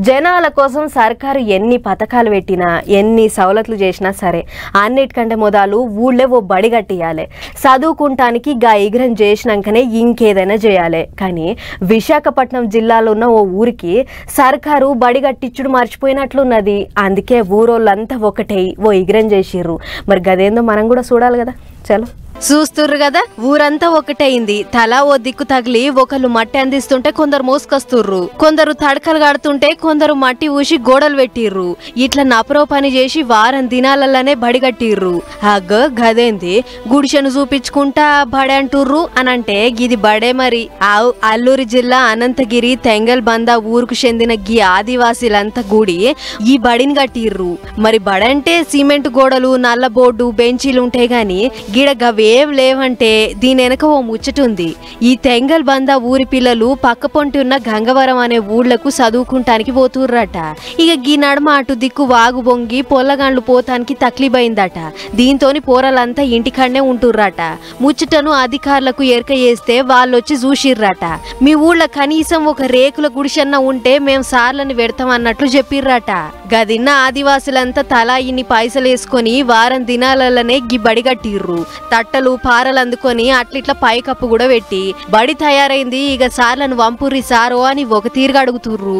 జనాల కోసం సర్కారు ఎన్ని పథకాలు పెట్టినా ఎన్ని సౌలతులు చేసినా సరే అన్నిటికంటే మొదలు ఊళ్ళో ఓ బడి కట్టియాలి. చదువుకుంటానికి గా ఎగ్రం చేసినాకనే ఇంకేదైనా చేయాలి. కానీ విశాఖపట్నం జిల్లాలో ఉన్న ఓ ఊరికి సర్కారు బడి కట్టించుడు మర్చిపోయినట్లున్నది. అందుకే ఊరోళ్ళంతా ఒకటై ఓ ఎగ్రం చేసిర్రు. మరి గదేందో మనం కూడా చూడాలి కదా. చలో చూస్తుర్రు కదా, ఊరంతా ఒకటైంది. తలా ఓ దిక్కు తగిలి ఒకళ్ళు మట్టి అందిస్తుంటే కొందరు మోసుకొస్తుర్రు, కొందరు తడకలు కడుతుంటే కొందరు మట్టి ఊసి గోడలు పెట్టిర్రు. ఇట్లా నపరో పని చేసి వారం దినాలలోనే బడి కట్టిర్రు. గదేంది గుడిసెను చూపించుకుంటా బడి అంటుర్రు అనంటే గిది బడే మరి. అల్లూరి జిల్లా అనంతగిరి తెంగల్ బంద ఊరుకు చెందిన గీ ఆదివాసీలంతా కూడి ఈ బడిని కట్టిర్రు. మరి బడంటే సిమెంట్ గోడలు, నల్ల బోర్డు, బెంచీలు ఉంటాయి గాని గిడ గవేం లేవంటే దీని వెనక ఓ ముచ్చటుంది. ఈ తెంగల్ బంద ఊరి పిల్లలు పక్క పొంటి ఉన్న గంగవరం అనే ఊళ్లకు చదువుకుంటానికి పోతుర్రట. ఇక గీ నడుమ అటు దిక్కు వాగు బొంగి పొల్లగాండ్లు పోతానికి తక్లీబైందట. దీంతోని పోరలంతా ఇంటికాడనే ఉంటుర్రట. ముచ్చటను అధికారులకు ఎరక చేస్తే వాళ్ళొచ్చి చూసిర్రట. మీ ఊళ్ళో కనీసం ఒక రేకుల గుడిసెన్న ఉంటే మేం సార్లను పెడతామన్నట్లు చెప్పిర్రట. గదిన్న ఆదివాసులంతా తలా ఇన్ని పైసలు వేసుకొని వారం దినాలలోనే గీ బడి కట్టిర్రు. తట్టలు పారలు అందుకొని అట్లిట్లా పైకప్పు కూడా పెట్టి బడి తయారైంది. ఇక సార్లను వంపుర్రి సారో అని ఒక తీరుగా అడుగుతుర్రు.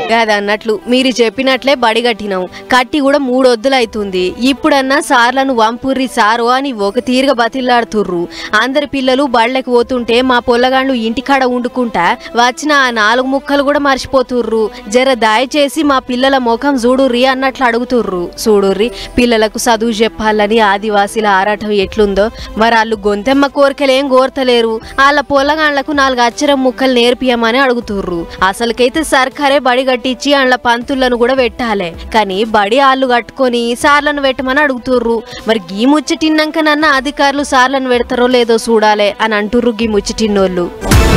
గదన్నట్లు మీరు చెప్పినట్లే బడి కట్టినాం. కట్టి కూడా 3 వద్దులు అవుతుంది. ఇప్పుడన్నా సార్లను వంపుర్రి సారో అని ఒక తీరుగా బతిల్లాడుతుర్రు. అందరి పిల్లలు బళ్ళకి పోతుంటే మా పొల్లగాండ్లు ఇంటికాడ వండుకుంటా వచ్చిన ఆ 4 ముక్కలు కూడా మర్చిపోతుర్రు. జర దయచేసి మా పిల్లల ముఖం చూడుర్రి అన్నట్లు అడుగుతుర్రు. చూడుర్రి, పిల్లలకు చదువు చెప్పాలని ఆదివాసీల ఆరాటం ఎట్లుందో. మరి వాళ్ళు గొంతెమ్మ కోరికలేం కోరతలేరు. వాళ్ళ పొల్లగాండ్లకు 4 అక్షరం ముక్కలు నేర్పియమని అడుగుతుర్రు. అసలుకైతే సర్కారే బడి కట్టించి అండ్ల పంతులను కూడా పెట్టాలి. కానీ బడి ఆళ్ళు కట్టుకొని సార్లను పెట్టమని అడుగుతుర్రు. మరి గీ ముచ్చటిన్నాక నన్న అధికారులు సార్లను పెడతారో లేదో చూడాలి అని అంటుర్రు గీ ముచ్చటిన్నోళ్ళు.